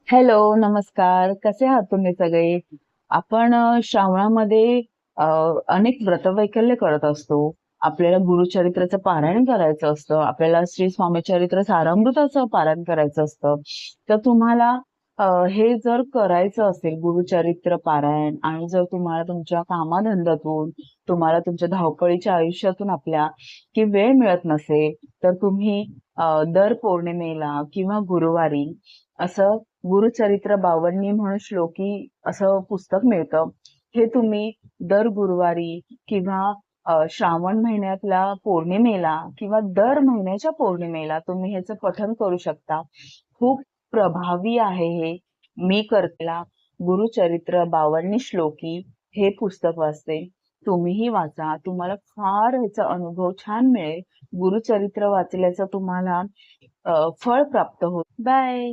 Hello, नमस्कार. कसे आहात तुम्ही सगळे? आपण श्रावणामध्ये अ, अनेक व्रतवैकल्य करत असतो. आपल्याला गुरुचरित्राचं पारायण करायचं असतं. आपल्याला श्री स्वामी चरित्र सारामृताचं पारायण करायचं असतं. तर तुम्हाला हे जर करायचं असेल गुरुचरित्र पारायण आणि जर तुम्हाला तुमच्या कामाधंद्यातून, तुम्हाला तुमच्या धावपळीच्या आयुष्यातून आपल्या की वेळ मिळत नसेल, तर तुम्ही दर पौर्णिमेला किंवा गुरुवारी असं गुरुचरित्र बावन्नी म्हणून श्लोकी असं पुस्तक मिळतं. हे तुम्ही दर गुरुवारी किंवा श्रावण महिन्यातल्या पौर्णिमेला किंवा दर महिन्याच्या पौर्णिमेला तुम्ही ह्याचं पठण करू शकता. खूप प्रभावी आहे हे. मी करतेला गुरुचरित्र बावन्नी श्लोकी हे पुस्तक वाचते. तुम्हीही वाचा. तुम्हाला फार ह्याचा अनुभव छान मिळेल. गुरुचरित्र वाचल्याचं तुम्हाला फळ प्राप्त होईल. बाय.